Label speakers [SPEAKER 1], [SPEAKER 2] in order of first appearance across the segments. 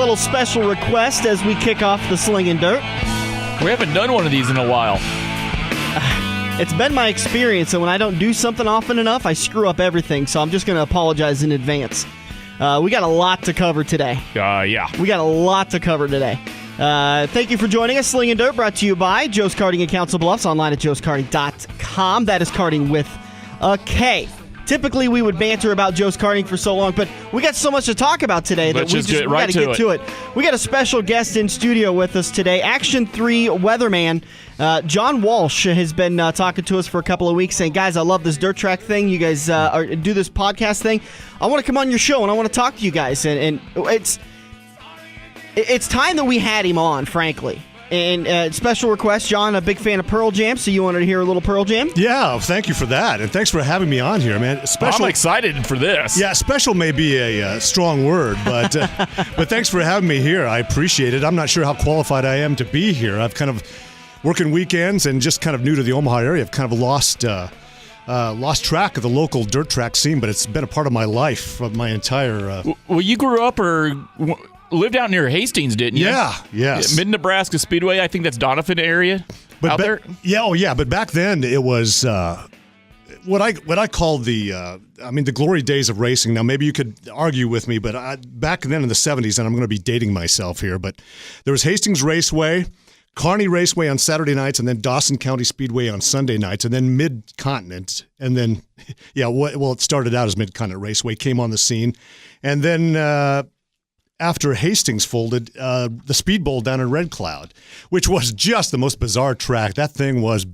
[SPEAKER 1] little special request as we kick off the Slingin' Dirt.
[SPEAKER 2] We haven't done one of these in a while.
[SPEAKER 1] It's been my experience that when I don't do something often enough, I screw up everything, so I'm just going to apologize in advance. We got a lot to cover today.
[SPEAKER 2] Yeah.
[SPEAKER 1] We got a lot to cover today. Thank you for joining us. Slingin' Dirt brought to you by Joe's Karting in Council Bluffs, online at joeskarting.com. That is karting with a K. Typically, we would banter about Joe's Karting for so long, but we got so much to talk about today that we got to get to it. We got a special guest in studio with us today, Action 3 weatherman John Walsh has been talking to us for a couple of weeks, saying, guys, I love this dirt track thing. You guys do this podcast thing. I want to come on your show, and I want to talk to you guys. And it's time that we had him on, frankly. And special request, John, a big fan of Pearl Jam, so you wanted to hear a little Pearl Jam?
[SPEAKER 3] Yeah, thank you for that, and thanks for having me on here, man.
[SPEAKER 2] I'm excited for this.
[SPEAKER 3] Yeah, special may be a strong word, but but thanks for having me here. I appreciate it. I'm not sure how qualified I am to be here. I've kind of working weekends and just kind of new to the Omaha area. I've kind of lost track of the local dirt track scene, but it's been a part of my life, of my entire...
[SPEAKER 2] Well, you grew up or... lived out near Hastings, didn't you?
[SPEAKER 3] Yeah, yes.
[SPEAKER 2] Mid-Nebraska Speedway, I think that's Doniphan area out there?
[SPEAKER 3] Yeah, but back then it was what I called the glory days of racing. Now, maybe you could argue with me, but back then in the 70s, and I'm going to be dating myself here, but there was Hastings Raceway, Kearney Raceway on Saturday nights, and then Dawson County Speedway on Sunday nights, and then Mid-Continent. And then, it started out as Mid-Continent Raceway, came on the scene. And then... after Hastings folded, the Speed Bowl down in Red Cloud, which was just the most bizarre track. That thing was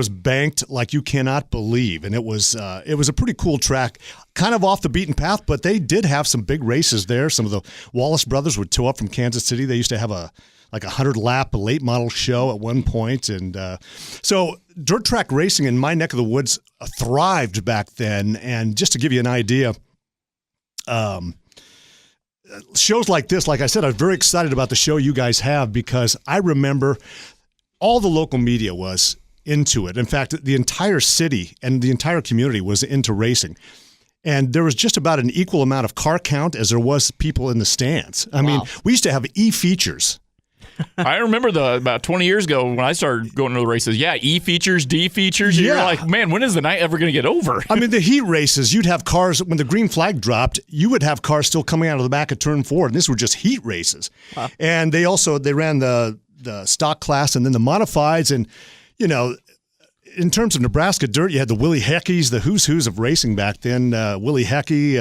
[SPEAKER 3] banked like you cannot believe, and it was a pretty cool track, kind of off the beaten path. But they did have some big races there. Some of the Wallace brothers would tow up from Kansas City. They used to have a 100-lap late model show at one point, and so dirt track racing in my neck of the woods thrived back then. And just to give you an idea. Shows like this, like I said, I'm very excited about the show you guys have because I remember all the local media was into it. In fact, the entire city and the entire community was into racing. And there was just about an equal amount of car count as there was people in the stands. I mean, we used to have E-features.
[SPEAKER 2] I remember about 20 years ago when I started going to the races. Yeah, E features, D features. Yeah. You're like, man, when is the night ever going to get over?
[SPEAKER 3] I mean, the heat races, you'd have cars, when the green flag dropped, you would have cars still coming out of the back of turn 4, and these were just heat races. Wow. And they ran the stock class and then the modifieds. And, in terms of Nebraska dirt, you had the Willie Heckeys, the who's who's of racing back then. Willie Heckey,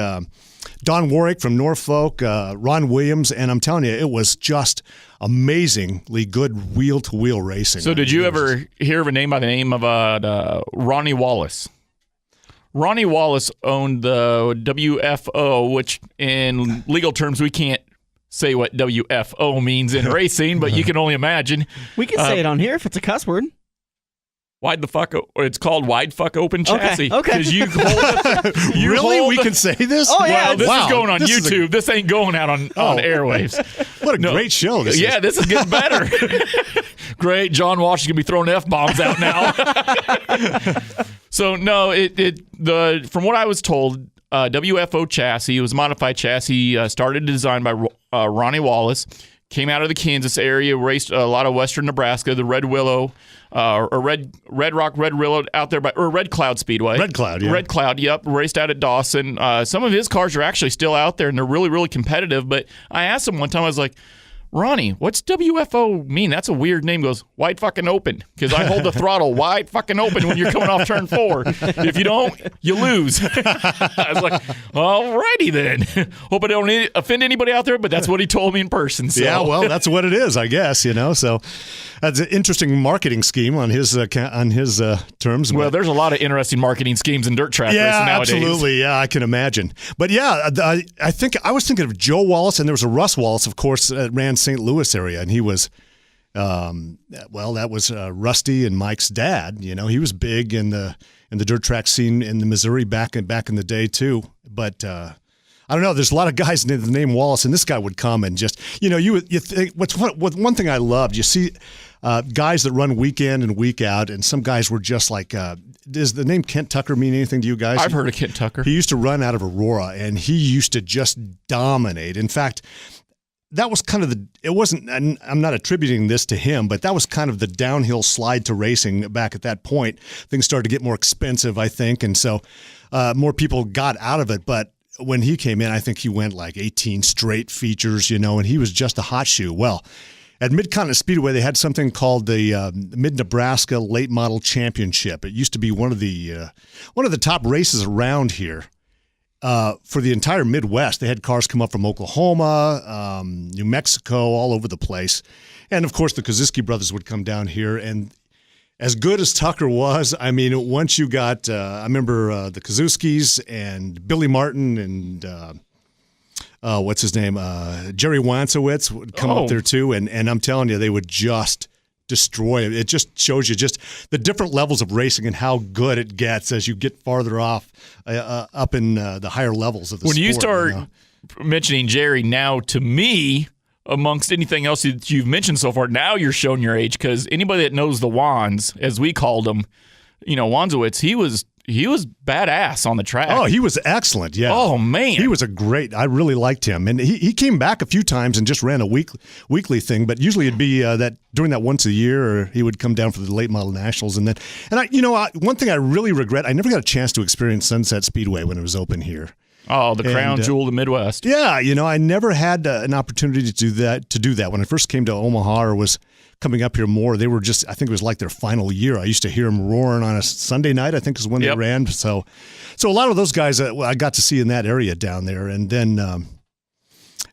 [SPEAKER 3] Don Warwick from Norfolk, Ron Williams, and I'm telling you, it was just amazingly good wheel-to-wheel racing.
[SPEAKER 2] So did you ever hear of a name by the name of Ronnie Wallace? Ronnie Wallace owned the WFO, which in legal terms we can't say what WFO means in racing, but you can only imagine.
[SPEAKER 1] We can say it on here if it's a cuss word.
[SPEAKER 2] It's called wide fuck open chassis.
[SPEAKER 1] Okay.
[SPEAKER 2] Because you hold
[SPEAKER 3] we can say this?
[SPEAKER 1] Oh, yeah.
[SPEAKER 2] Well, this is going on YouTube. This ain't going out on airwaves.
[SPEAKER 3] What a great show this is.
[SPEAKER 2] Yeah, this is getting better. Great. John Walsh is going to be throwing F-bombs out now. So, no, from what I was told, WFO chassis, it was a modified chassis, started designed by Ronnie Wallace, came out of the Kansas area, raced a lot of western Nebraska, the Red Willow, or Red Rock, Red Willow out there, or Red Cloud Speedway.
[SPEAKER 3] Red Cloud, yeah.
[SPEAKER 2] Red Cloud, yep, raced out at Dawson. Some of his cars are actually still out there, and they're really, really competitive. But I asked him one time, I was like, Ronnie, what's WFO mean? That's a weird name. He goes, wide fucking open, because I hold the throttle wide fucking open when you're coming off turn 4. If you don't, you lose. I was like, all righty then. Hope I don't offend anybody out there, but that's what he told me in person. So.
[SPEAKER 3] Yeah, well, that's what it is, I guess, So that's an interesting marketing scheme on his terms.
[SPEAKER 2] Well, there's a lot of interesting marketing schemes in dirt track racing nowadays.
[SPEAKER 3] Absolutely. Yeah, I can imagine. But yeah, I think I was thinking of Joe Wallace, and there was a Russ Wallace, of course, that ran St. Louis area, and he was, that was Rusty and Mike's dad. He was big in the dirt track scene in the Missouri back in the day too. But I don't know. There's a lot of guys named the name Wallace, and this guy would come and just, you think one thing I loved. You see guys that run week in and week out, and some guys were just like. Does the name Kent Tucker mean anything to you guys?
[SPEAKER 2] I've heard of Kent Tucker.
[SPEAKER 3] He used to run out of Aurora, and he used to just dominate. In fact. that was kind of it wasn't, and I'm not attributing this to him, but that was kind of the downhill slide to racing back at that point. Things started to get more expensive, I think, and so more people got out of it. But when he came in, I think he went like 18 straight features, and he was just a hot shoe. Well, at Mid-Continent Speedway, they had something called the Mid-Nebraska Late Model Championship. It used to be one of the top races around here. For the entire Midwest. They had cars come up from Oklahoma, New Mexico, all over the place. And, of course, the Koziski brothers would come down here. And as good as Tucker was, I mean, once you got I remember the Koziskis and Billy Martin and what's his name? Jerry Wansowitz would come up there, too. And I'm telling you, they would just destroy it. It just shows you just the different levels of racing and how good it gets as you get farther off up in the higher levels of the sport.
[SPEAKER 2] When you start mentioning Jerry now, to me, amongst anything else that you've mentioned so far, now you're showing your age, because anybody that knows the Wands, as we called him, Wansowitz, he was badass on the track.
[SPEAKER 3] Oh, he was excellent. Yeah.
[SPEAKER 2] Oh, man.
[SPEAKER 3] He was I really liked him. And he came back a few times and just ran a weekly thing, but usually it'd be that during that once a year, or he would come down for the late model nationals. And one thing I really regret, I never got a chance to experience Sunset Speedway when it was open here.
[SPEAKER 2] Oh, the crown jewel of the Midwest.
[SPEAKER 3] Yeah. I never had an opportunity to do that. When I first came to Omaha or was coming up here more, they were I think it was like their final year. I used to hear them roaring on a Sunday night, I think is when they ran. So a lot of those guys I got to see in that area down there. And then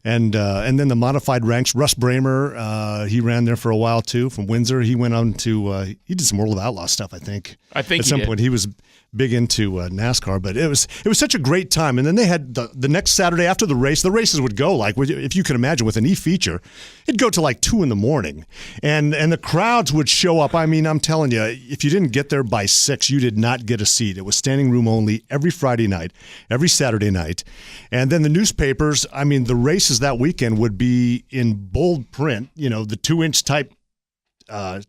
[SPEAKER 3] and then the modified ranks, Russ Bramer, he ran there for a while too, from Windsor. He went on to he did some World of Outlaw stuff, I think. At some point he was big into NASCAR, but it was such a great time. And then they had the next Saturday after the races would go, like, if you can imagine, with an E-feature, it'd go to like 2 a.m. and the crowds would show up. I mean, I'm telling you, if you didn't get there by 6, you did not get a seat. It was standing room only every Friday night, every Saturday night. And then the newspapers, I mean, the races that weekend would be in bold print, the 2-inch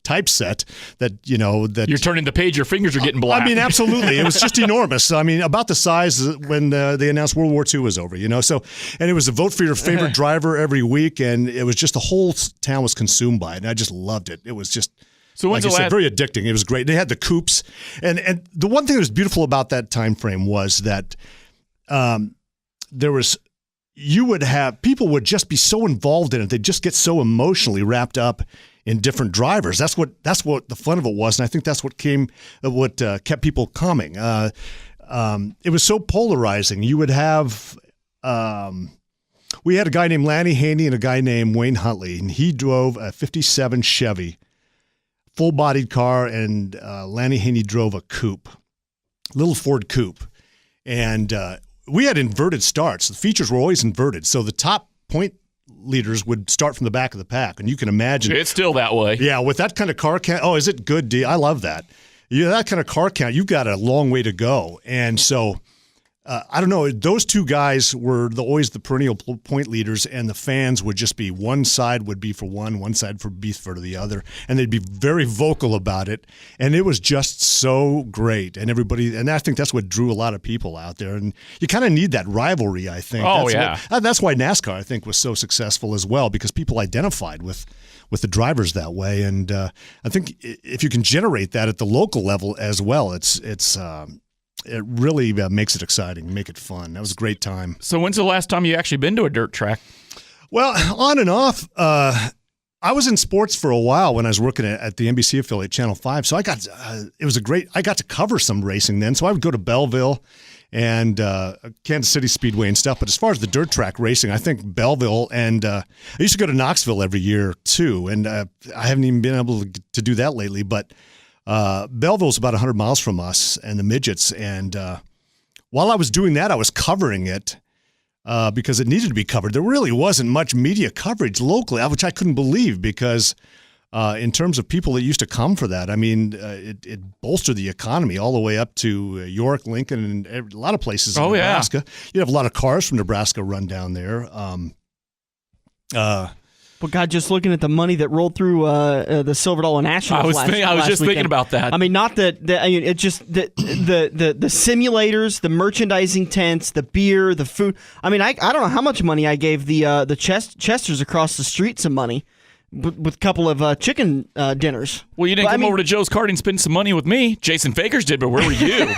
[SPEAKER 3] typeset that
[SPEAKER 2] you're turning the page, your fingers are getting black.
[SPEAKER 3] I mean, absolutely. It was just enormous. I mean, about the size when they announced World War II was over, So, and it was a vote for your favorite driver every week, and it was just the whole town was consumed by it, and I just loved it. It was just very addicting. It was great. They had the coupes, and the one thing that was beautiful about that time frame was that people would just be so involved in it. They'd just get so emotionally wrapped up in different drivers. That's what the fun of it was, and I think that's what kept people coming. It was so polarizing. You would have we had a guy named Lanny Haney and a guy named Wayne Huntley, and he drove a 57 Chevy, full-bodied car, and Lanny Haney drove a coupe, little Ford coupe, and we had inverted starts. The features were always inverted, so the top point leaders would start from the back of the pack, and you can imagine
[SPEAKER 2] it's still that way.
[SPEAKER 3] Yeah, with that kind of car count. Oh, is it good? I love that. That kind of car count, you've got a long way to go, and so I don't know. Those two guys were always the perennial point leaders, and the fans would just be one side would be for one side would be for the other, and they'd be very vocal about it. And it was just so great, and and I think that's what drew a lot of people out there. And you kind of need that rivalry, I think. That's why NASCAR, I think, was so successful as well, because people identified with the drivers that way. And I think if you can generate that at the local level as well, it really makes it exciting, make it fun. That was a great time.
[SPEAKER 2] So when's the last time you actually been to a dirt track?
[SPEAKER 3] Well, on and off. I was in sports for a while when I was working at the NBC affiliate Channel 5. So I got to cover some racing then. So I would go to Belleville and Kansas City Speedway and stuff. But as far as the dirt track racing, I think Belleville, and I used to go to Knoxville every year too. And I haven't even been able to do that lately, but Belleville's about 100 miles from us and the midgets. And while I was doing that, I was covering it because it needed to be covered. There really wasn't much media coverage locally, which I couldn't believe, because in terms of people that used to come for that, I mean, it bolstered the economy all the way up to York, Lincoln, and a lot of places in Nebraska. You have a lot of cars from Nebraska run down there.
[SPEAKER 1] But God, just looking at the money that rolled through the Silver Dollar Nationals
[SPEAKER 2] I was just
[SPEAKER 1] weekend.
[SPEAKER 2] thinking about that.
[SPEAKER 1] I mean, not that. I mean, it just the simulators, the merchandising tents, the beer, the food. I mean, I don't know how much money I gave the Chesters across the street some money with a couple of chicken dinners.
[SPEAKER 2] Well, you didn't come over to Joe's Karting and spend some money with me. Jason Fakers did, but where were you?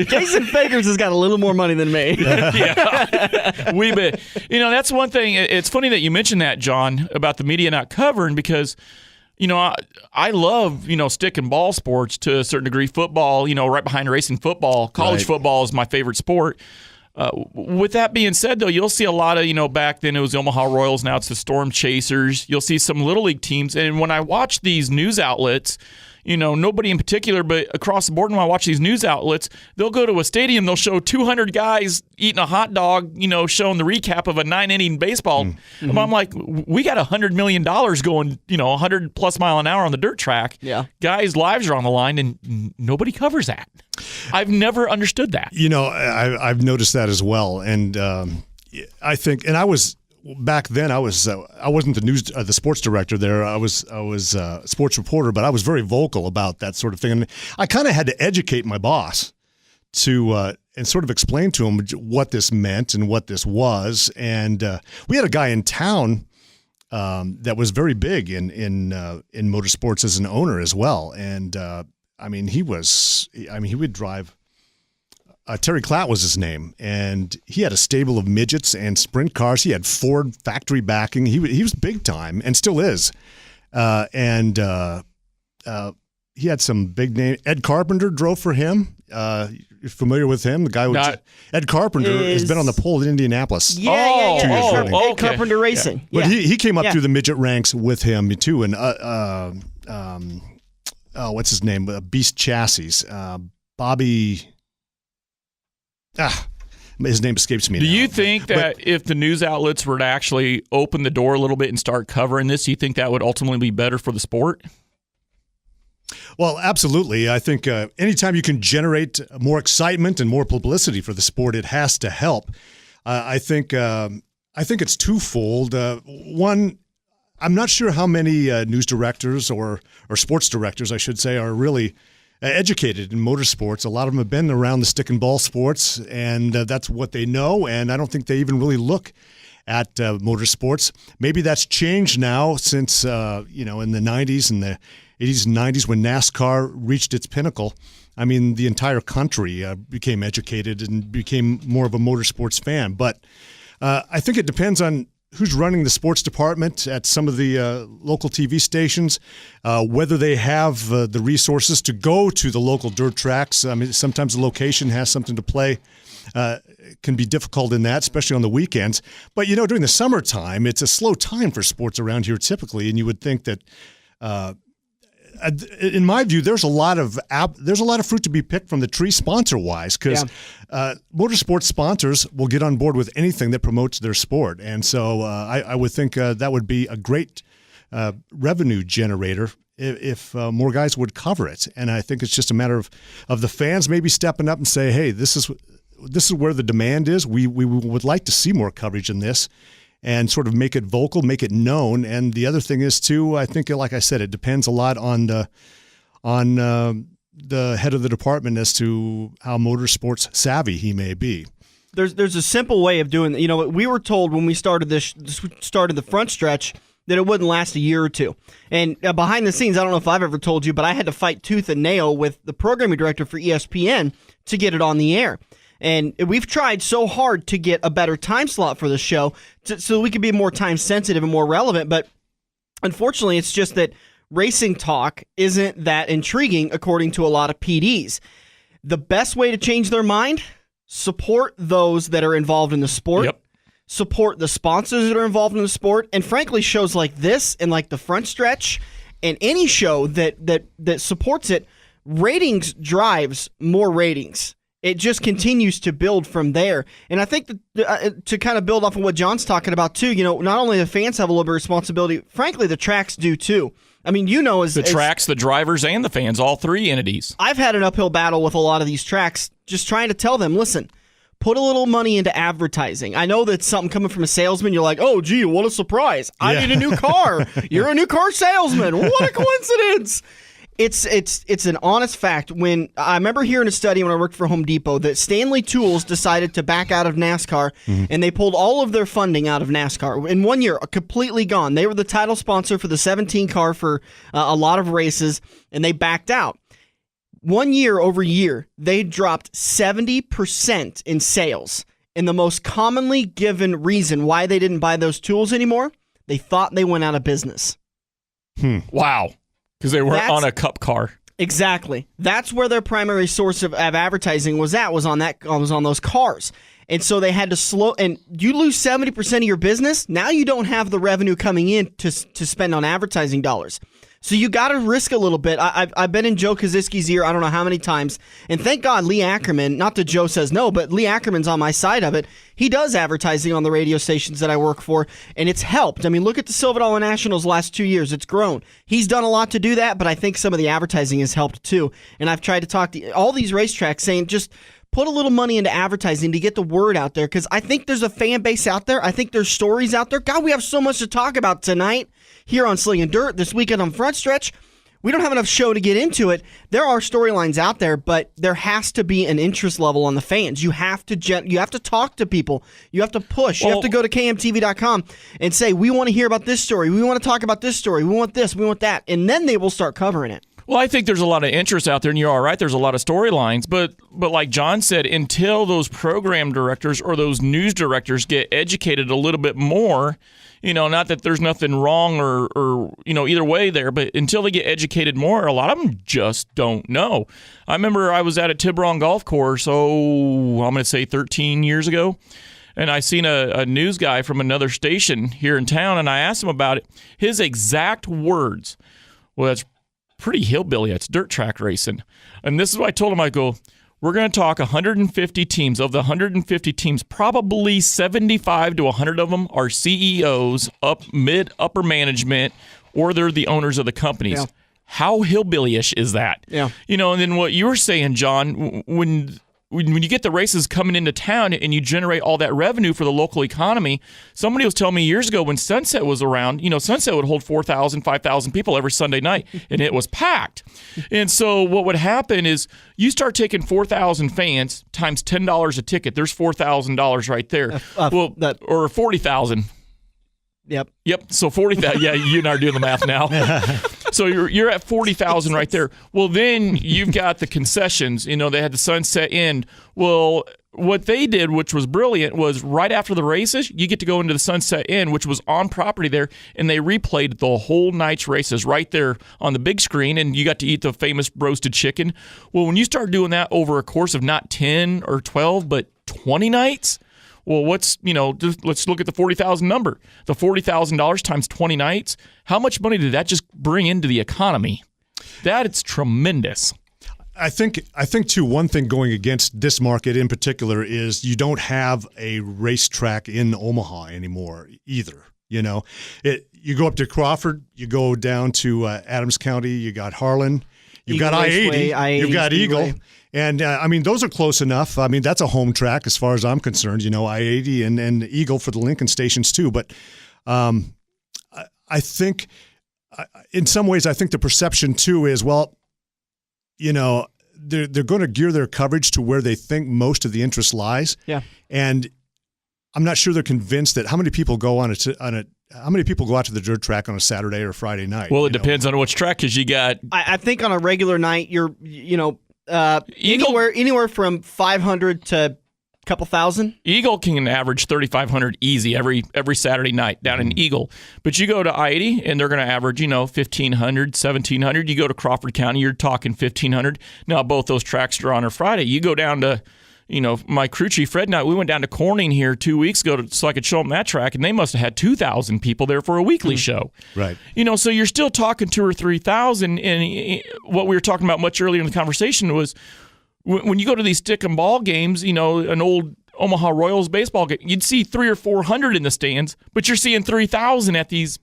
[SPEAKER 1] Jason Fakers has got a little more money than me.
[SPEAKER 2] Yeah, that's one thing. It's funny that you mentioned that, John, about the media not covering, because I love stick and ball sports to a certain degree. Football, right behind racing football. College football is my favorite sport. With that being said, though, you'll see a lot of, back then it was the Omaha Royals, now it's the Storm Chasers. You'll see some Little League teams. And when I watch these news outlets, nobody in particular, but across the board, when I watch these news outlets, they'll go to a stadium, they'll show 200 guys eating a hot dog, showing the recap of a 9-inning baseball. Mm-hmm. I'm like, we got $100 million going, 100 plus mile an hour on the dirt track. Yeah. Guys' lives are on the line, and nobody covers that. I've never understood that.
[SPEAKER 3] I've noticed that as well. And I think, and I was, back then I wasn't the sports director there. I was a sports reporter, but I was very vocal about that sort of thing. And I kind of had to educate my boss to and sort of explain to him what this meant and what this was. And we had a guy in town that was very big in motorsports as an owner as well. And he would drive. Terry Klatt was his name, and he had a stable of midgets and sprint cars. He had Ford factory backing. He was big time and still is. He had some big name. Ed Carpenter drove for him. You're familiar with him? The guy Ed Carpenter has been on the pole in Indianapolis.
[SPEAKER 1] Yeah. Ed Carpenter Racing.
[SPEAKER 3] Yeah. But he came up through the midget ranks with him too. And what's his name? Beast Chassis. Bobby. His name escapes me now.
[SPEAKER 2] Do you think that if the news outlets were to actually open the door a little bit and start covering this, do you think that would ultimately be better for the sport?
[SPEAKER 3] Well, absolutely. I think anytime you can generate more excitement and more publicity for the sport, it has to help. I think it's twofold. One, I'm not sure how many news directors or sports directors, I should say, are really educated in motorsports. A lot of them have been around the stick and ball sports, and that's what they know. And I don't think they even really look at motorsports. Maybe that's changed now since, in the 90s and the 80s and 90s when NASCAR reached its pinnacle. I mean, the entire country became educated and became more of a motorsports fan. But I think it depends on who's running the sports department at some of the local TV stations, whether they have the resources to go to the local dirt tracks. I mean, sometimes the location has something to play. It can be difficult in that, especially on the weekends. But, during the summertime, it's a slow time for sports around here typically, and you would think that in my view, there's a lot of fruit to be picked from the tree sponsor-wise, because motorsports sponsors will get on board with anything that promotes their sport, and so I would think that would be a great revenue generator if more guys would cover it. And I think it's just a matter of the fans maybe stepping up and say, "Hey, this is where the demand is. We would like to see more coverage in this." And sort of make it vocal, make it known. And the other thing is too, I think, like I said, it depends a lot on the head of the department as to how motorsports savvy he may be.
[SPEAKER 1] There's a simple way of doing that. We were told when we started the front stretch that it wouldn't last a year or two. And behind the scenes, I don't know if I've ever told you, but I had to fight tooth and nail with the programming director for ESPN to get it on the air. And we've tried so hard to get a better time slot for the show so we could be more time sensitive and more relevant. But unfortunately, it's just that racing talk isn't that intriguing according to a lot of PDs. The best way to change their mind, support those that are involved in the sport. Yep. Support the sponsors that are involved in the sport. And frankly, shows like this and like the front stretch and any show that supports it, ratings drives more ratings. It just continues to build from there. And I think that, to kind of build off of what John's talking about too, not only the fans have a little bit of responsibility, frankly, the tracks do too. I mean, as
[SPEAKER 2] the tracks, the drivers, and the fans, all three entities.
[SPEAKER 1] I've had an uphill battle with a lot of these tracks, just trying to tell them, listen, put a little money into advertising. I know that's something coming from a salesman. You're like, oh, gee, what a surprise. I need a new car. You're a new car salesman. What a coincidence. It's an honest fact. When I remember hearing a study when I worked for Home Depot that Stanley Tools decided to back out of NASCAR, and they pulled all of their funding out of NASCAR. In 1 year, completely gone. They were the title sponsor for the 17 car for a lot of races, and they backed out. 1 year over year, they dropped 70% in sales. And the most commonly given reason why they didn't buy those tools anymore, they thought they went out of business.
[SPEAKER 2] Wow. Because they weren't on a cup car.
[SPEAKER 1] Exactly. That's where their primary source of advertising was on those cars. And so they had to slow, and you lose 70% of your business, now you don't have the revenue coming in to spend on advertising dollars. So you got to risk a little bit. I've been in Joe Koziski's ear I don't know how many times, and thank God Lee Ackerman, not that Joe says no, but Lee Ackerman's on my side of it. He does advertising on the radio stations that I work for, and it's helped. I mean, look at the Silver Dollar Nationals last 2 years. It's grown. He's done a lot to do that, but I think some of the advertising has helped too. And I've tried to talk to all these racetracks saying just put a little money into advertising to get the word out there, because I think there's a fan base out there. I think there's stories out there. God, we have so much to talk about tonight here on Slingin' Dirt, this weekend on Front Stretch. We don't have enough show to get into it. There are storylines out there, but there has to be an interest level on the fans. You have to talk to people. You have to push. You have to go to KMTV.com and say, we want to hear about this story. We want to talk about this story. We want this. We want that. And then they will start covering it.
[SPEAKER 2] Well, I think there's a lot of interest out there, and you're all right. There's a lot of storylines, but like John said, until those program directors or those news directors get educated a little bit more, not that there's nothing wrong or either way there, but until they get educated more, a lot of them just don't know. I remember I was at a Tiburon golf course, I'm going to say 13 years ago, and I seen a news guy from another station here in town, and I asked him about it. His exact words, well, that's pretty hillbilly. It's dirt track racing. And this is what I told him. I go, we're going to talk 150 teams. Of the 150 teams, probably 75 to 100 of them are CEOs, upper management, or they're the owners of the companies. Yeah. How hillbilly-ish is that?
[SPEAKER 1] Yeah.
[SPEAKER 2] And then what you were saying, John, when you get the races coming into town and you generate all that revenue for the local economy, somebody was telling me years ago when Sunset was around, Sunset would hold 4,000, 5,000 people every Sunday night, and it was packed. And so what would happen is you start taking 4,000 fans times $10 a ticket. There's $4,000 right there. Or 40,000. Yep. So 40,000. Yeah, you and I are doing the math now. So you're at 40,000 right there. Well, then you've got the concessions. They had the Sunset End. Well, what they did, which was brilliant, was right after the races, you get to go into the Sunset Inn, which was on property there, and they replayed the whole night's races right there on the big screen, and you got to eat the famous roasted chicken. Well, when you start doing that over a course of not 10 or 12, but 20 nights, well, let's look at the 40,000 number. The $40,000 times 20 nights. How much money did that just bring into the economy? It's tremendous.
[SPEAKER 3] I think too, one thing going against this market in particular is you don't have a racetrack in Omaha anymore either. You go up to Crawford, you go down to Adams County, you got Harlan, you've got I-80, you've got Eagle. And, those are close enough. That's a home track as far as I'm concerned, I-80 and Eagle for the Lincoln stations too. But I think in some ways, I think the perception too is, well, they're going to gear their coverage to where they think most of the interest lies.
[SPEAKER 1] Yeah.
[SPEAKER 3] And I'm not sure they're convinced that how many people go out to the dirt track on a Saturday or Friday night.
[SPEAKER 2] Well, it depends on which track, because you got.
[SPEAKER 1] I think on a regular night, you're anywhere from 500 to a couple thousand.
[SPEAKER 2] Eagle can average 3,500 easy every Saturday night down in Eagle. But you go to I-80 and they're going to average 1,500, 1,700. You go to Crawford County, you're talking 1,500. Now both those tracks are on a Friday. You go down to my crew chief Fred and I, we went down to Corning here 2 weeks ago so I could show them that track, and they must have had 2,000 people there for a weekly show.
[SPEAKER 3] Right.
[SPEAKER 2] So you're still talking 2,000 or 3,000, and what we were talking about much earlier in the conversation was when you go to these stick and ball games, an old Omaha Royals baseball game, you'd see 300 or 400 in the stands, but you're seeing 3,000 at these,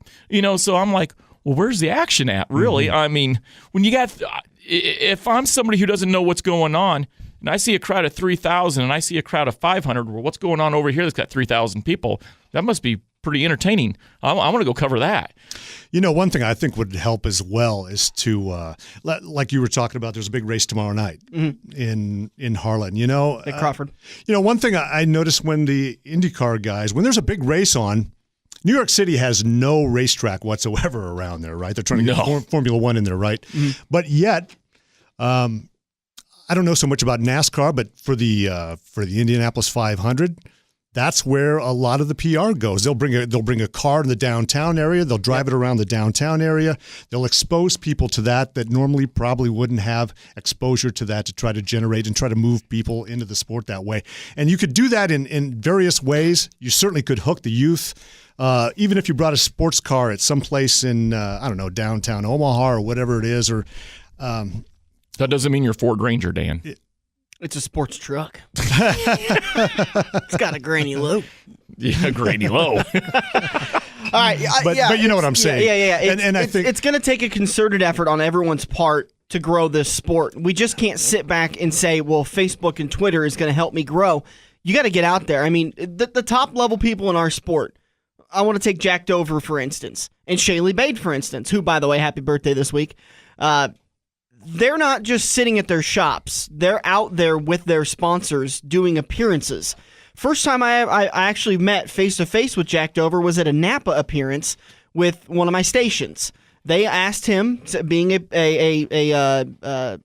[SPEAKER 2] so I'm like, well, where's the action at, really? Mm-hmm. When you got, if I'm somebody who doesn't know what's going on, and I see a crowd of 3,000 and I see a crowd of 500, well, what's going on over here that's got 3,000 people? That must be pretty entertaining. I want to go cover that.
[SPEAKER 3] One thing I think would help as well is to, like you were talking about, there's a big race tomorrow night in Harlan.
[SPEAKER 1] At Crawford.
[SPEAKER 3] One thing I noticed when the IndyCar guys, when there's a big race on, New York City has no racetrack whatsoever around there, right? They're trying to get Formula One in there, right? Mm-hmm. But yet, I don't know so much about NASCAR, but for the Indianapolis 500, that's where a lot of the PR goes. They'll bring a car in the downtown area. They'll drive it around the downtown area. They'll expose people to that normally probably wouldn't have exposure to that, to try to generate and try to move people into the sport that way. And you could do that in various ways. You certainly could hook the youth. Even if you brought a sports car at some place in, downtown Omaha or whatever it is, or
[SPEAKER 2] that doesn't mean you're Ford Ranger, Dan.
[SPEAKER 1] It's a sports truck. It's got a granny low.
[SPEAKER 2] Yeah, granny low.
[SPEAKER 1] All right,
[SPEAKER 3] but you know what I'm saying.
[SPEAKER 1] Yeah.
[SPEAKER 3] And I think
[SPEAKER 1] it's going to take a concerted effort on everyone's part to grow this sport. We just can't sit back and say, well, Facebook and Twitter is going to help me grow. You got to get out there. I mean, the top level people in our sport. I want to take Jack Dover, for instance, and Shaylee Bade, for instance, who, by the way, happy birthday this week. They're not just sitting at their shops. They're out there with their sponsors doing appearances. First time I actually met face-to-face with Jack Dover was at a Napa appearance with one of my stations. They asked him, being a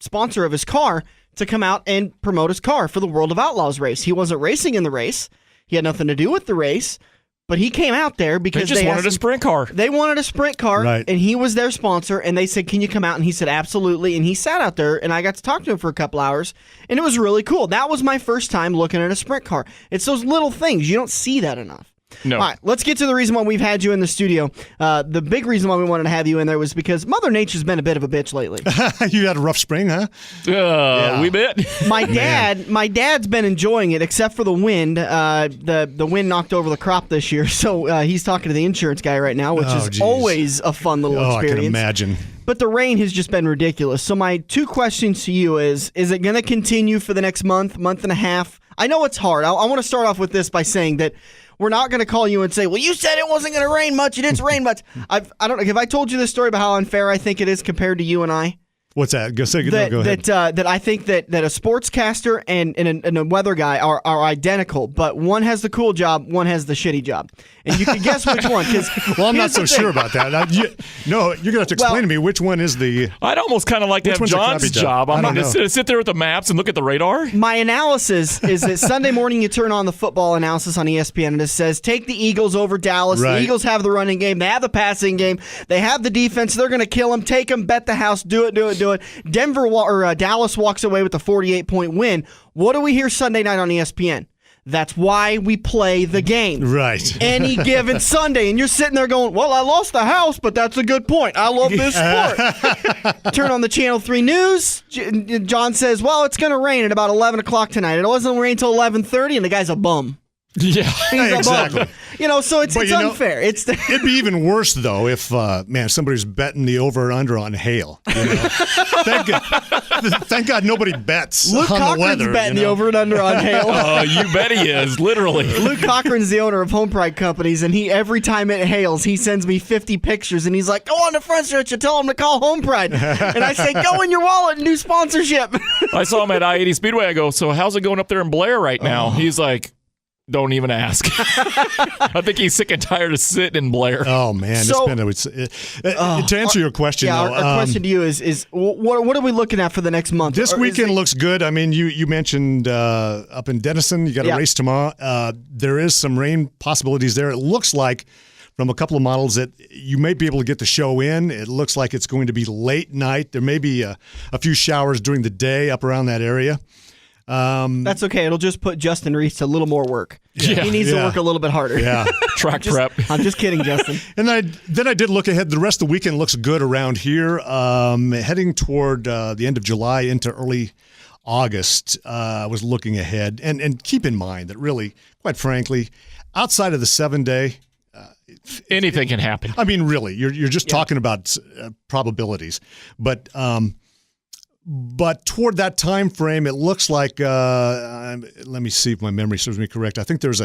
[SPEAKER 1] sponsor of his car, to come out and promote his car for the World of Outlaws race. He wasn't racing in the race. He had nothing to do with the race. But he came out there because
[SPEAKER 2] they wanted a sprint car.
[SPEAKER 1] They wanted a sprint car,
[SPEAKER 3] right.
[SPEAKER 1] And he was their sponsor, and they said, can you come out? And he said, absolutely. And he sat out there, and I got to talk to him for a couple hours, and it was really cool. That was my first time looking at a sprint car. It's those little things. You don't see that enough.
[SPEAKER 2] No.
[SPEAKER 1] All right, let's get to the reason why we've had you in the studio. The big reason why we wanted to have you in there was because Mother Nature's been a bit of a bitch lately.
[SPEAKER 3] You had a rough spring, huh?
[SPEAKER 2] We bet.
[SPEAKER 1] My dad's been enjoying it, except for the wind. The wind knocked over the crop this year, so he's talking to the insurance guy right now, which is always a fun little experience.
[SPEAKER 3] I can imagine.
[SPEAKER 1] But the rain has just been ridiculous. So my two questions to you is it going to continue for the next month and a half? I know it's hard. I want to start off with this by saying that we're not going to call you and say, well, you said it wasn't going to rain much. It didn't rain much. I don't know. Have I told you this story about how unfair I think it is compared to you and I?
[SPEAKER 3] What's that? Go ahead.
[SPEAKER 1] That I think that a sportscaster and a weather guy are identical, but one has the cool job, one has the shitty job. And you can guess which one.
[SPEAKER 3] Well, I'm not so sure about that. You're going to have to explain to me which one is the...
[SPEAKER 2] I'd almost kind of like to have John's job. I'm not going to sit there with the maps and look at the radar.
[SPEAKER 1] My analysis is that Sunday morning you turn on the football analysis on ESPN and it says, take the Eagles over Dallas. Right. The Eagles have the running game. They have the passing game. They have the defense. They're going to kill them. Take them. Bet the house. Do it. Dallas walks away with a 48-point win. What do we hear Sunday night on ESPN? That's why we play the game.
[SPEAKER 3] Right.
[SPEAKER 1] Any given Sunday. And you're sitting there going, well, I lost the house, but that's a good point. I love this sport. Turn on the Channel 3 news. John says, well, it's going to rain at about 11 o'clock tonight. It wasn't rain until 11:30, and the guy's a bum.
[SPEAKER 2] Yeah,
[SPEAKER 3] exactly.
[SPEAKER 1] So it's unfair.
[SPEAKER 3] It'd be even worse though if somebody's betting the over or under on hail. Thank God nobody bets
[SPEAKER 1] Luke
[SPEAKER 3] on
[SPEAKER 1] Cochran's
[SPEAKER 3] the weather.
[SPEAKER 1] betting the over and under on hail.
[SPEAKER 2] Oh, you bet he is, literally.
[SPEAKER 1] Luke Cochran's the owner of Home Pride Companies, and every time it hails, he sends me 50 pictures, and he's like, go on the front stretch and tell him to call Home Pride. And I say, go in your wallet and do sponsorship.
[SPEAKER 2] I saw him at I-80 Speedway. I go, so how's it going up there in Blair right now? He's like, don't even ask. I think he's sick and tired of sitting in Blair.
[SPEAKER 3] Oh man, to answer your question, though,
[SPEAKER 1] our question to you is what are we looking at for the next month?
[SPEAKER 3] This weekend looks good. I mean, you mentioned up in Denison, you got a race tomorrow. There is some rain possibilities there. It looks like from a couple of models that you may be able to get the show in. It looks like it's going to be late night. There may be a few showers during the day up around that area.
[SPEAKER 1] That's okay. It'll just put Justin Reese to a little more work.
[SPEAKER 2] Yeah.
[SPEAKER 1] He needs to work a little bit harder.
[SPEAKER 3] Yeah.
[SPEAKER 2] Track prep.
[SPEAKER 1] I'm just kidding, Justin.
[SPEAKER 3] And then I did look ahead. The rest of the weekend looks good around here. Heading toward the end of July into early August, I was looking ahead. And keep in mind that really, quite frankly, outside of the 7-day,
[SPEAKER 2] anything can happen.
[SPEAKER 3] I mean, really, you're just talking about probabilities. But But toward that time frame, it looks like, let me see if my memory serves me correct. I think there's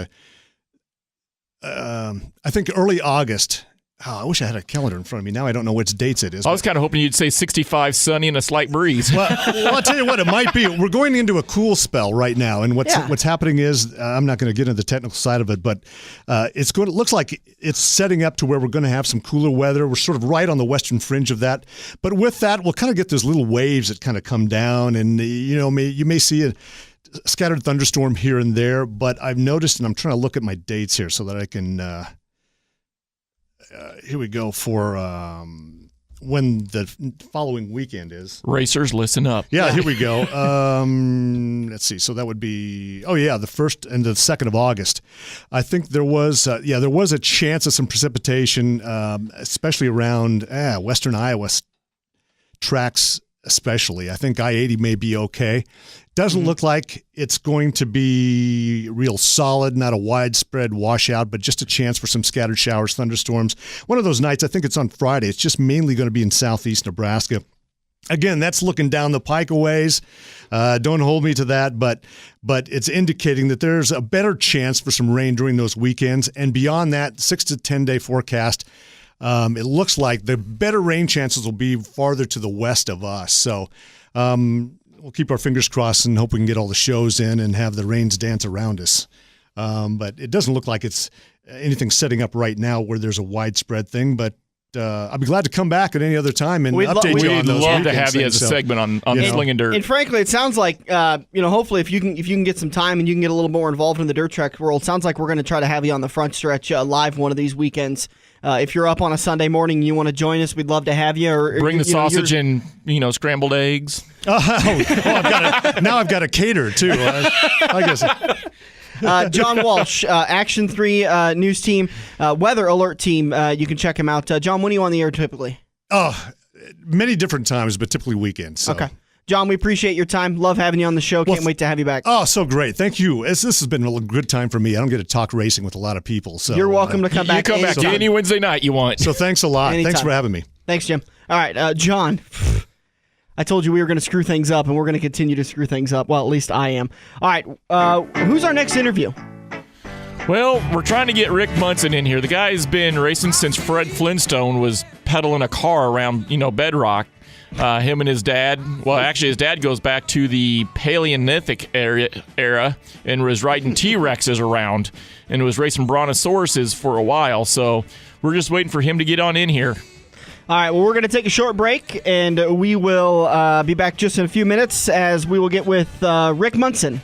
[SPEAKER 3] I think early August. Oh, I wish I had a calendar in front of me. Now I don't know which dates it is.
[SPEAKER 2] I was kind of hoping you'd say 65, sunny, and a slight breeze.
[SPEAKER 3] Well, I'll tell you what, it might be. We're going into a cool spell right now, and what's happening is I'm not going to get into the technical side of it, but it looks like it's setting up to where we're going to have some cooler weather. We're sort of right on the western fringe of that, but with that, we'll kind of get those little waves that kind of come down, and you may see a scattered thunderstorm here and there. But I've noticed, and I'm trying to look at my dates here so that I can. Here we go for when the following weekend is.
[SPEAKER 2] Racers, listen up.
[SPEAKER 3] Yeah, here we go. Let's see. So that would be, the 1st and the 2nd of August. I think there was a chance of some precipitation, especially around western Iowa tracks especially. I think I-80 may be okay. Doesn't look like it's going to be real solid, not a widespread washout, but just a chance for some scattered showers, thunderstorms. One of those nights, I think it's on Friday. It's just mainly going to be in southeast Nebraska. Again, that's looking down the pike a ways. Don't hold me to that, but it's indicating that there's a better chance for some rain during those weekends. And beyond that, 6 to 10 day forecast, it looks like the better rain chances will be farther to the west of us. So we'll keep our fingers crossed and hope we can get all the shows in and have the rains dance around us. But it doesn't look like it's anything setting up right now where there's a widespread thing, but I'd be glad to come back at any other time and update you on those.
[SPEAKER 2] We'd love to have you as a segment on Slingin' Dirt.
[SPEAKER 1] And frankly, it sounds like hopefully if you can get some time and you can get a little more involved in the dirt track world, it sounds like we're going to try to have you on the front stretch live one of these weekends. If you're up on a Sunday morning and you want to join us, we'd love to have you. Or
[SPEAKER 2] bring the sausage and scrambled eggs.
[SPEAKER 3] I've got to cater too. I guess.
[SPEAKER 1] John Walsh, Action 3 news team, weather alert team. You can check him out. John, when are you on the air typically?
[SPEAKER 3] Oh, many different times, but typically weekends. So.
[SPEAKER 1] Okay. John, we appreciate your time. Love having you on the show. Can't wait to have you back.
[SPEAKER 3] Oh, so great. Thank you. This has been a good time for me. I don't get to talk racing with a lot of people. So
[SPEAKER 1] you're welcome to come back.
[SPEAKER 2] You come back any Wednesday night you want.
[SPEAKER 3] So thanks a lot.
[SPEAKER 1] Anytime.
[SPEAKER 3] Thanks for having me.
[SPEAKER 1] Thanks, Jim. All right, John. I told you we were going to screw things up, and we're going to continue to screw things up. Well, at least I am. All right, who's our next interview?
[SPEAKER 2] Well, we're trying to get Rick Munson in here. The guy's been racing since Fred Flintstone was pedaling a car around, Bedrock. Him and his dad, his dad goes back to the Paleolithic era and was riding T-Rexes around and was racing Brontosauruses for a while. So we're just waiting for him to get on in here.
[SPEAKER 1] All right, well, we're going to take a short break, and we will be back just in a few minutes as we will get with Rick Munson.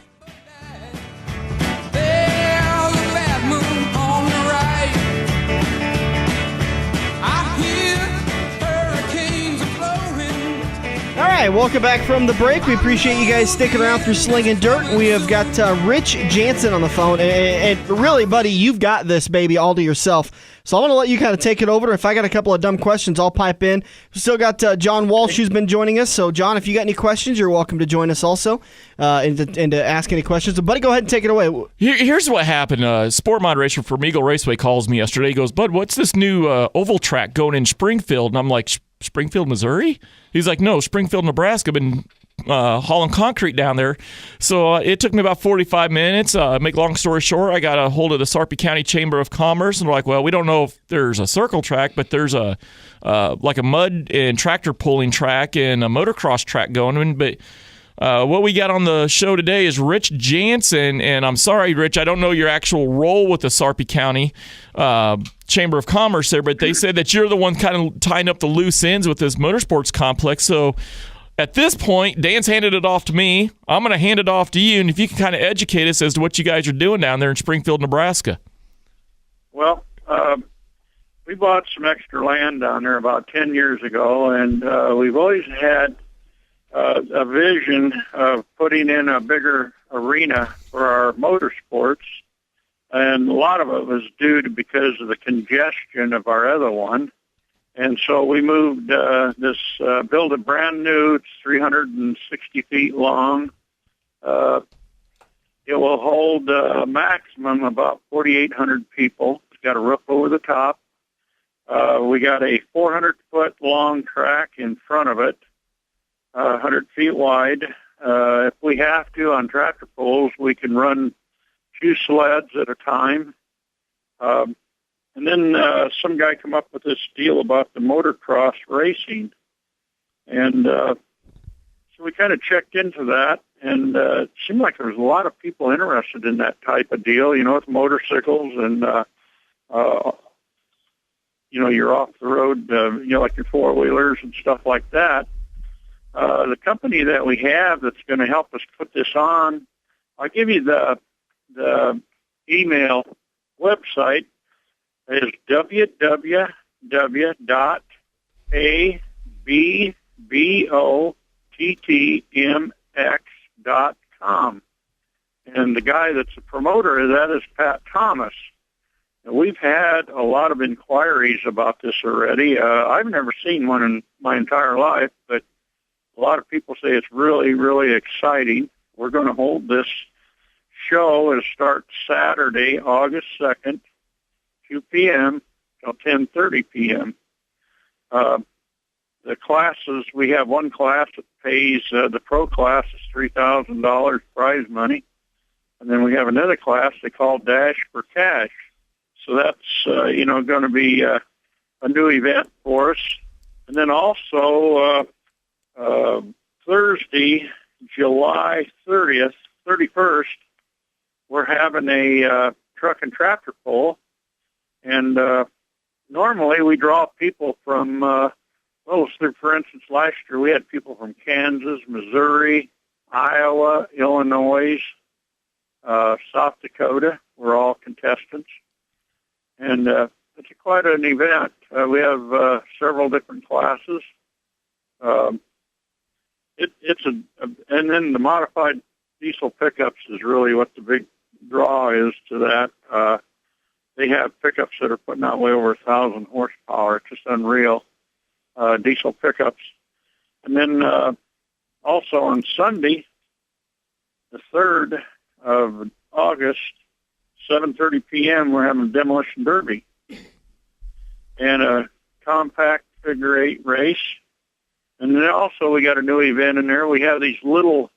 [SPEAKER 1] All right, welcome back from the break. We appreciate you guys sticking around through Slingin' Dirt. We have got Rich Jansen on the phone. And really, buddy, you've got this baby all to yourself. So I'm going to let you kind of take it over. If I got a couple of dumb questions, I'll pipe in. We've still got John Walsh who's been joining us. So, John, if you got any questions, you're welcome to join us also and to ask any questions. So, buddy, go ahead and take it away.
[SPEAKER 2] Here's what happened. Sport mod racer from Eagle Raceway calls me yesterday. He goes, Bud, what's this new oval track going in Springfield? And I'm like, Springfield, Missouri? He's like, no, Springfield, Nebraska. Been hauling concrete down there. So it took me about 45 minutes. Make long story short, I got a hold of the Sarpy County Chamber of Commerce, and they're like, well, we don't know if there's a circle track, but there's a like a mud and tractor pulling track and a motocross track going. But what we got on the show today is Rich Jansen, and I'm sorry, Rich, I don't know your actual role with the Sarpy County Chamber of Commerce there, but they said that you're the one kind of tying up the loose ends with this motorsports complex. So at this point, Dan's handed it off to me. I'm going to hand it off to you, and if you can kind of educate us as to what you guys are doing down there in Springfield, Nebraska.
[SPEAKER 4] Well, we bought some extra land down there about 10 years ago, and we've always had a vision of putting in a bigger arena for our motorsports, and a lot of it was due to because of the congestion of our other one. And so we moved built a brand new, it's 360 feet long. It will hold a maximum about 4,800 people. It's got a roof over the top. We got a 400-foot long track in front of it. 100 feet wide. If we have to, on tractor pulls, we can run 2 sleds at a time. And then some guy come up with this deal about the motocross racing. And so we kind of checked into that, and it seemed like there was a lot of people interested in that type of deal, with motorcycles and, you're off the road, like your 4-wheelers and stuff like that. The company that we have that's going to help us put this on, I'll give you the email website is www.abbottmx.com. And the guy that's the promoter of that is Pat Thomas. And we've had a lot of inquiries about this already. I've never seen one in my entire life, but a lot of people say it's really, really exciting. We're going to hold this show. It'll start Saturday, August 2nd, 2 p.m. till 10:30 p.m. The classes, we have one class that pays, the pro class is $3,000 prize money. And then we have another class they call Dash for Cash. So that's, going to be a new event for us. And then also Thursday, July 31st, we're having a truck and tractor pull. And normally we draw people from, for instance, last year we had people from Kansas, Missouri, Iowa, Illinois, South Dakota. We're all contestants. And it's quite an event. We have several different classes. And then the modified diesel pickups is really what the big draw is to that. They have pickups that are putting out way over 1,000 horsepower. It's just unreal. Diesel pickups. And then also on Sunday, the 3rd of August, 7:30 p.m., we're having a demolition derby and a compact figure 8 race. And then also we got a new event in there. We have these little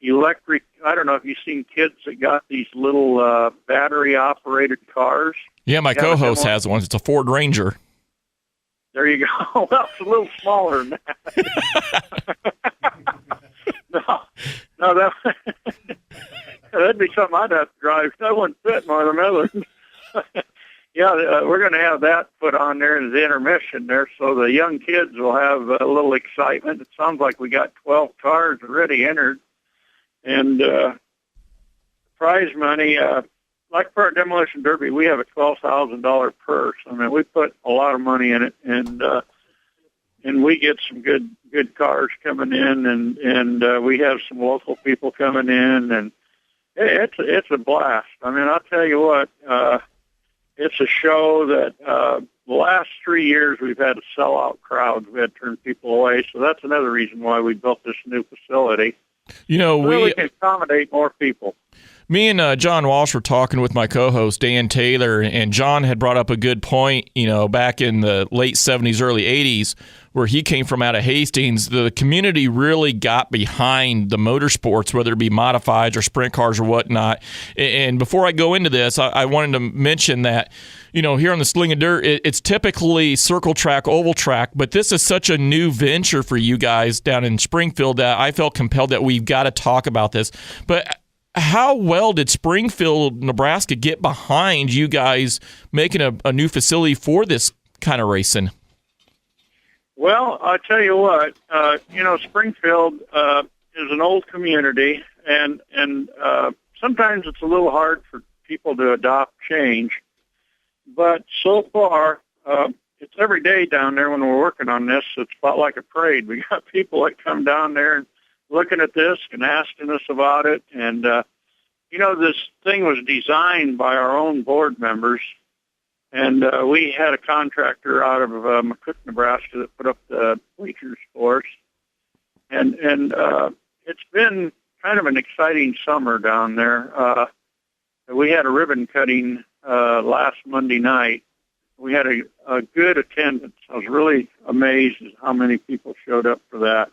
[SPEAKER 4] electric, I don't know if you've seen kids that got these little battery-operated cars.
[SPEAKER 2] Yeah, my co-host has one. It's a Ford Ranger.
[SPEAKER 4] There you go. Well, it's a little smaller than that. no, that'd be something I'd have to drive. That wouldn't fit more than others. Yeah, we're going to have that put on there as the intermission there, so the young kids will have a little excitement. It sounds like we got 12 cars already entered. And prize money, like for our demolition derby, we have a $12,000 purse. I mean, we put a lot of money in it, and we get some good cars coming in, and we have some local people coming in, and it's a blast. I mean, I'll tell you what, it's a show that the last 3 years we've had a sellout crowd. We had to turn people away, so that's another reason why we built this new facility. We can accommodate more people.
[SPEAKER 2] Me and John Walsh were talking with my co-host, Dan Taylor, and John had brought up a good point, back in the late 70s, early 80s, where he came from out of Hastings. The community really got behind the motorsports, whether it be modifieds or sprint cars or whatnot. And before I go into this, I wanted to mention that, here on the Slingin Dirt, it's typically circle track, oval track, but this is such a new venture for you guys down in Springfield that I felt compelled that we've got to talk about this. But how well did Springfield, Nebraska get behind you guys making a new facility for this kind of racing?
[SPEAKER 4] Well, I'll tell you what, Springfield is an old community, and sometimes it's a little hard for people to adopt change. But so far, it's every day down there when we're working on this. It's about like a parade. We got people that come down there and looking at this and asking us about it. And, this thing was designed by our own board members. And we had a contractor out of McCook, Nebraska that put up the bleachers for us. And it's been kind of an exciting summer down there. We had a ribbon cutting last Monday night. We had a good attendance. I was really amazed at how many people showed up for that.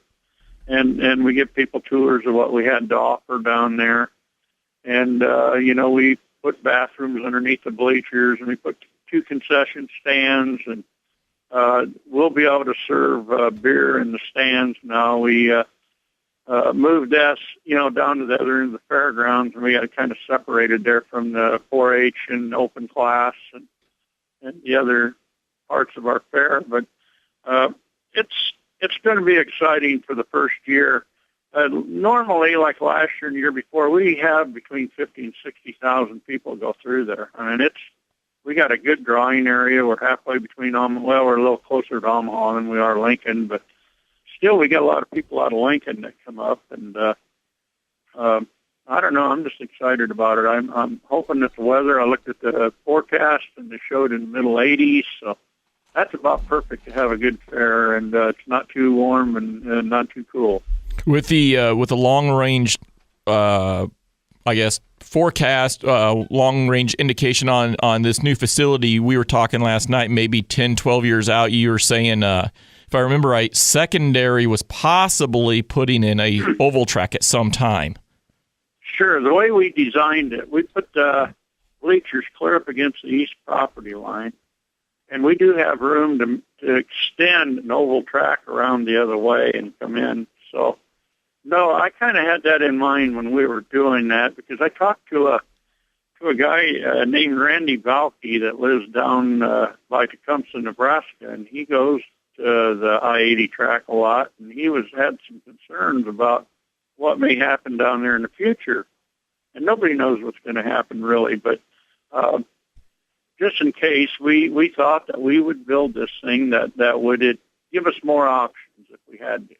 [SPEAKER 4] and we give people tours of what we had to offer down there. And, we put bathrooms underneath the bleachers, and we put 2 concession stands, and we'll be able to serve beer in the stands now. We moved us, down to the other end of the fairgrounds, and we got it kind of separated there from the 4-H and open class and the other parts of our fair. But it's going to be exciting for the first year. Normally, like last year and the year before, we have between 50 and 60,000 people go through there. I mean, we got a good drawing area. We're halfway between Omaha. We're a little closer to Omaha than we are Lincoln, but still, we got a lot of people out of Lincoln that come up, and I don't know. I'm just excited about it. I'm hoping that the weather. I looked at the forecast, and they showed in the middle 80s, so that's about perfect to have a good fair, and it's not too warm and not too cool. With
[SPEAKER 2] the long range,
[SPEAKER 4] forecast,
[SPEAKER 2] long range indication on this new facility, we were talking last night, maybe 10, 12 years out. You were saying, if I remember right, Secondary was possibly putting in a oval track at some time. Sure. The way we designed it, we put the bleachers clear up against the east property line, and we do have room to extend an oval track around the other way and come in. So, no, I kind of had that in mind when we were doing that, because I talked to a guy named Randy Valky that lives down by Tecumseh, Nebraska, and he goes to the I-80 track a lot, and he had some concerns about what may happen down there in the future. And nobody knows what's going to happen, really, but just in case, we thought that we would build this thing that would give us more options if we had to.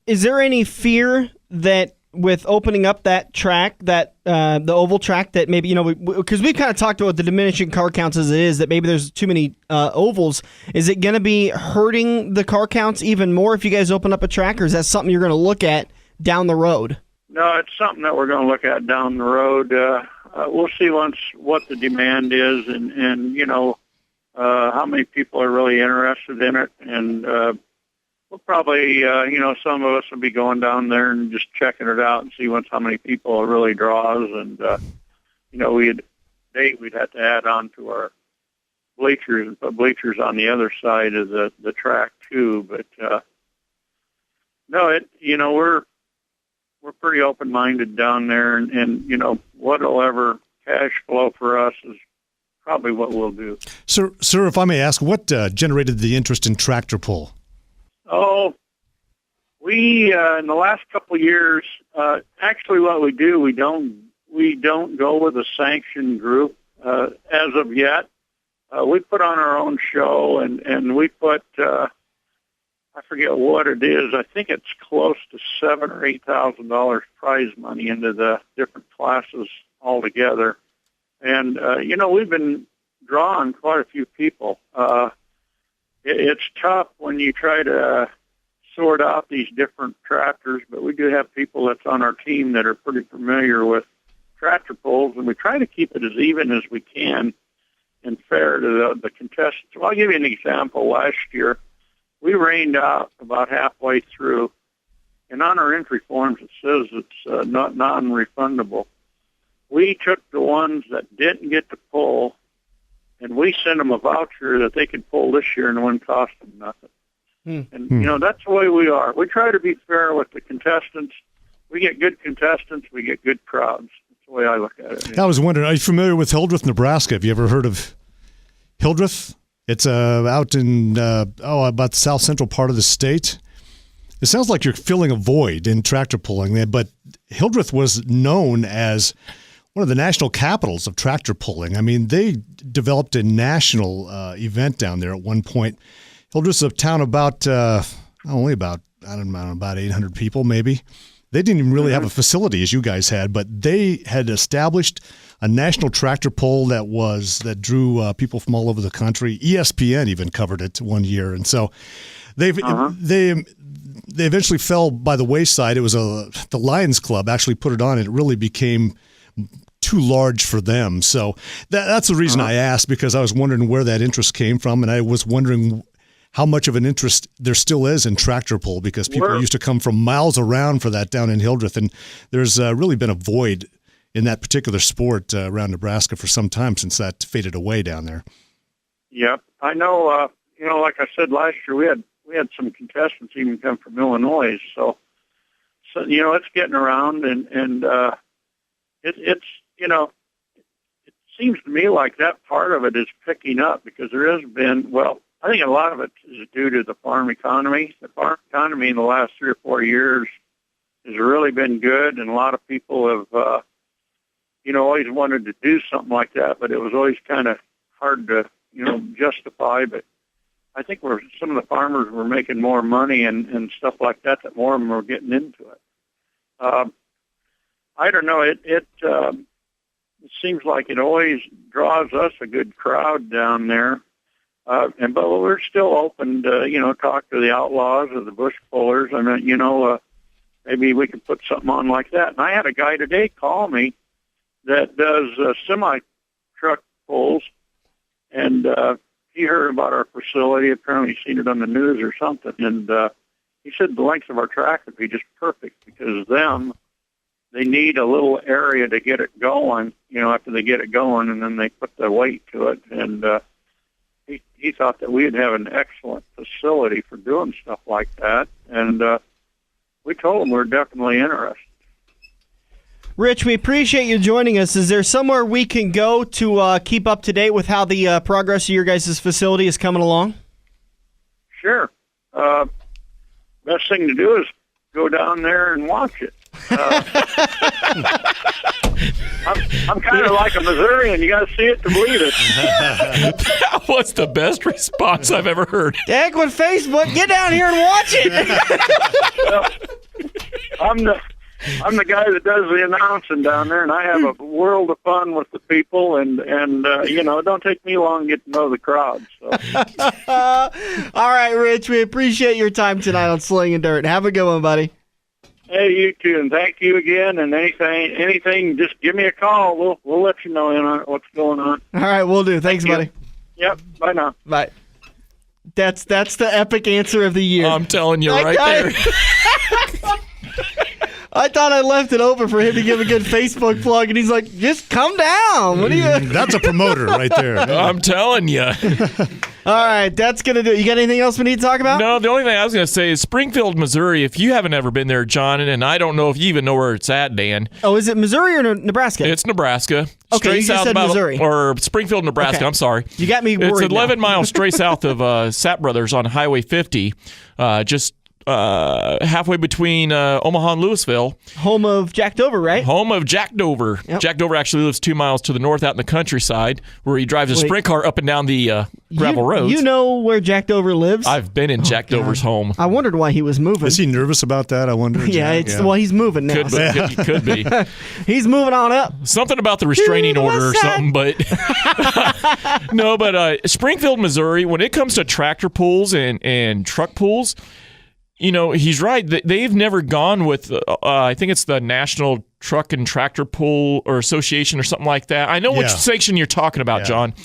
[SPEAKER 1] Is there any fear that with opening up that track, that the oval track, that maybe, because we've kind of talked about the diminishing car counts as it is, that maybe there's too many ovals. Is it going to be hurting the car counts even more if you guys open up a track, or is that something you're going to look at down the road?
[SPEAKER 4] No, it's something that we're going to look at down the road. We'll see once what the demand is and how many people are really interested in it. And we'll probably, some of us will be going down there and just checking it out and see how many people it really draws. And, we'd have to add on to our bleachers and put bleachers on the other side of the track too. But, we're pretty open-minded down there, and what'll ever cash flow for us is probably what we'll do.
[SPEAKER 3] Sir, if I may ask, what generated the interest in tractor pull?
[SPEAKER 4] Oh, we in the last couple of years, actually, what we do, we don't go with a sanctioned group as of yet. We put on our own show, and we put. I forget what it is. I think it's close to $7,000 or $8,000 prize money into the different classes altogether. And, we've been drawing quite a few people. It's tough when you try to sort out these different tractors, but we do have people that's on our team that are pretty familiar with tractor pulls, and we try to keep it as even as we can and fair to the contestants. Well, I'll give you an example. Last year, we rained out about halfway through, and on our entry forms it says it's not non-refundable. We took the ones that didn't get to pull, and we sent them a voucher that they could pull this year, and it wouldn't cost them nothing. And, that's the way we are. We try to be fair with the contestants. We get good contestants. We get good crowds. That's the way I look at it.
[SPEAKER 3] I was wondering, are you familiar with Hildreth, Nebraska? Have you ever heard of Hildreth? It's out in about the south central part of the state. It sounds like you're filling a void in tractor pulling there, but Hildreth was known as one of the national capitals of tractor pulling. I mean, they developed a national event down there at one point. Hildreth's a town about only about 800 people maybe. They didn't even really have a facility as you guys had, but they had established a national tractor pull that drew people from all over the country. ESPN even covered it one year, and so they eventually fell by the wayside. It was the Lions Club actually put it on, and it really became too large for them. So that's the reason I asked, because I was wondering where that interest came from, and I was wondering how much of an interest there still is in tractor pull, because people used to come from miles around for that down in Hildreth, and there's really been a void in that particular sport around Nebraska for some time since that faded away down there.
[SPEAKER 4] Yep, I know. Like I said last year, we had some contestants even come from Illinois, so it's getting around, and it's it seems to me like that part of it is picking up, because there has been, I think a lot of it is due to the farm economy. The farm economy in the last 3 or 4 years has really been good, and a lot of people have, always wanted to do something like that, but it was always kind of hard to, justify. But I think some of the farmers were making more money and stuff like that more of them were getting into it. I don't know. It seems like it always draws us a good crowd down there. But we're still open to, talk to the outlaws or the bush pullers. I mean, maybe we could put something on like that. And I had a guy today call me that does semi-truck pulls, and he heard about our facility. Apparently seen it on the news or something. And he said the length of our track would be just perfect, because they need a little area to get it going, after they get it going, and then they put the weight to it. And he thought that we'd have an excellent facility for doing stuff like that. And we told him we're definitely interested.
[SPEAKER 1] Rich, we appreciate you joining us. Is there somewhere we can go to keep up to date with how the progress of your guys' facility is coming along?
[SPEAKER 4] Sure. Best thing to do is go down there and watch it. I'm kind of like a Missourian. You got to see it to believe it.
[SPEAKER 2] That was the best response I've ever heard.
[SPEAKER 1] Heck with Facebook. Get down here and watch it.
[SPEAKER 4] I'm the guy that does the announcing down there, and I have a world of fun with the people, and it don't take me long to get to know the crowd. So.
[SPEAKER 1] All right, Rich, we appreciate your time tonight on Slingin' Dirt. Have a good one, buddy.
[SPEAKER 4] Hey, you too, and thank you again. And anything, just give me a call. We'll let you know what's going on.
[SPEAKER 1] All right, we'll do. Thanks, buddy.
[SPEAKER 4] Yep. Bye now.
[SPEAKER 1] Bye. That's the epic answer of the year.
[SPEAKER 2] I'm telling you there.
[SPEAKER 1] I thought I left it open for him to give a good Facebook plug, and he's like, just come down. What are you?
[SPEAKER 3] That's a promoter right there.
[SPEAKER 2] I'm telling you.
[SPEAKER 1] All right, that's going to do it. You got anything else we need to talk about?
[SPEAKER 2] No, the only thing I was going to say is Springfield, Missouri. If you haven't ever been there, John, and I don't know if you even know where it's at, Dan.
[SPEAKER 1] Oh, is it Missouri or Nebraska?
[SPEAKER 2] It's Nebraska.
[SPEAKER 1] Okay,
[SPEAKER 2] straight
[SPEAKER 1] you just
[SPEAKER 2] south
[SPEAKER 1] said
[SPEAKER 2] about,
[SPEAKER 1] Missouri.
[SPEAKER 2] Or Springfield, Nebraska.
[SPEAKER 1] Okay.
[SPEAKER 2] I'm sorry.
[SPEAKER 1] You got me worried.
[SPEAKER 2] It's 11 miles straight south of Sap Brothers on Highway 50, just halfway between Omaha and Louisville.
[SPEAKER 1] Home of Jack Dover, right?
[SPEAKER 2] Home of Jack Dover. Yep. Jack Dover actually lives 2 miles to the north out in the countryside, where he drives a sprint car up and down the gravel roads.
[SPEAKER 1] You know where Jack Dover lives?
[SPEAKER 2] I've been in Jack Dover's home.
[SPEAKER 1] I wondered why he was moving.
[SPEAKER 3] Is he nervous about that? I wonder.
[SPEAKER 1] Well, he's moving now.
[SPEAKER 2] Could be.
[SPEAKER 1] He's moving on up.
[SPEAKER 2] Something about the restraining order or something, but no. But Springfield, Missouri, when it comes to tractor pulls and truck pulls, he's right. They've never gone with, I think it's the National Truck and Tractor Pull or Association or something like that. I know which sanction you're talking about, John.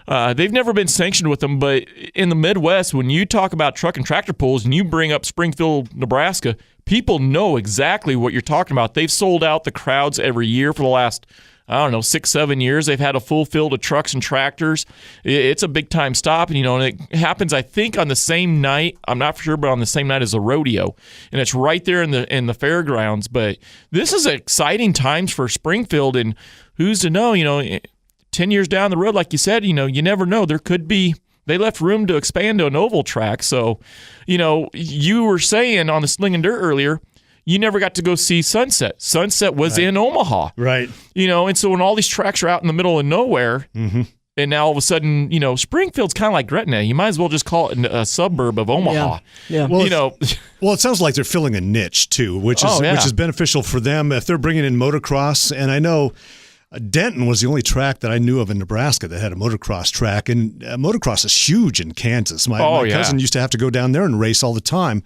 [SPEAKER 2] They've never been sanctioned with them, but in the Midwest, when you talk about truck and tractor pulls and you bring up Springfield, Nebraska, people know exactly what you're talking about. They've sold out the crowds every year for the last 6-7 years. They've had a full field of trucks and tractors. It's a big time stop, and it happens, I think, on the same night. I'm not for sure, but on the same night as the rodeo, and it's right there in the fairgrounds. But this is exciting times for Springfield, and who's to know? 10 years down the road, like you said, you never know. There could be. They left room to expand to an oval track. So, you were saying on the Slingin' Dirt earlier, you never got to go see Sunset. Sunset was in Omaha.
[SPEAKER 3] Right.
[SPEAKER 2] And so when all these tracks are out in the middle of nowhere, and now all of a sudden, Springfield's kind of like Gretna. You might as well just call it a suburb of Omaha.
[SPEAKER 1] Yeah.
[SPEAKER 3] Well, it sounds like they're filling a niche, too, which is beneficial for them if they're bringing in motocross. And I know Denton was the only track that I knew of in Nebraska that had a motocross track. And motocross is huge in Kansas. My cousin used to have to go down there and race all the time.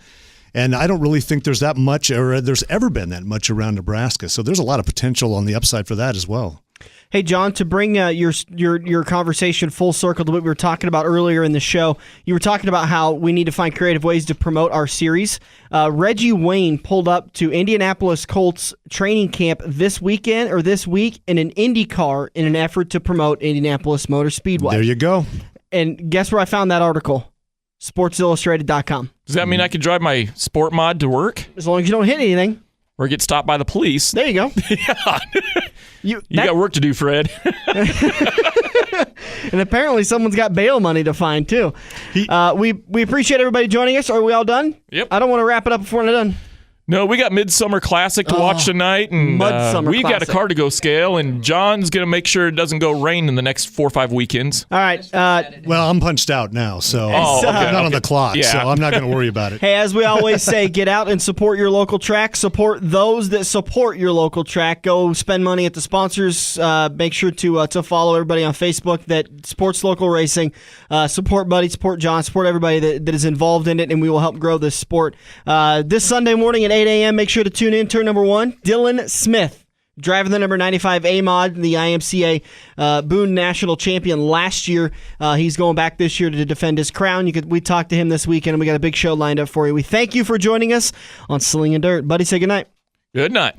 [SPEAKER 3] And I don't really think there's that much, or there's ever been that much around Nebraska. So there's a lot of potential on the upside for that as well.
[SPEAKER 1] Hey, John, to bring your conversation full circle to what we were talking about earlier in the show, you were talking about how we need to find creative ways to promote our series. Reggie Wayne pulled up to Indianapolis Colts training camp this week in an Indy car in an effort to promote Indianapolis Motor Speedway.
[SPEAKER 3] There you go.
[SPEAKER 1] And guess where I found that article? SportsIllustrated.com.
[SPEAKER 2] Does that mean I could drive my sport mod to work?
[SPEAKER 1] As long as you don't hit anything.
[SPEAKER 2] Or get stopped by the police?
[SPEAKER 1] There you go.
[SPEAKER 2] Yeah. You got work to do, Fred.
[SPEAKER 1] And apparently someone's got bail money to find, too. We appreciate everybody joining us. Are we all done?
[SPEAKER 2] Yep.
[SPEAKER 1] I don't want to wrap it up before we're done.
[SPEAKER 2] No, we got Midsummer Classic to watch tonight, and
[SPEAKER 1] Mudsummer
[SPEAKER 2] we got a
[SPEAKER 1] Classic.
[SPEAKER 2] car to go scale, and John's going to make sure it doesn't go rain in the next 4 or 5 weekends.
[SPEAKER 1] All right.
[SPEAKER 3] Well, I'm punched out now, so
[SPEAKER 2] Oh, okay,
[SPEAKER 3] I'm not on the clock,
[SPEAKER 2] Yeah.
[SPEAKER 3] so I'm not going to worry about it.
[SPEAKER 1] Hey, as we always say, get out and support your local track. Support those that support your local track. Go spend money at the sponsors. Make sure to follow everybody on Facebook that supports local racing. Support Buddy, support John, support everybody that is involved in it, and we will help grow this sport. This Sunday morning at 8 a.m., make sure to tune in. Turn number 1, Dylan Smith, driving the number 95 A-Mod, the IMCA Boone National Champion last year. He's going back this year to defend his crown. We talked to him this weekend, and we got a big show lined up for you. We thank you for joining us on Slingin' Dirt. Buddy, say goodnight.
[SPEAKER 2] Good night.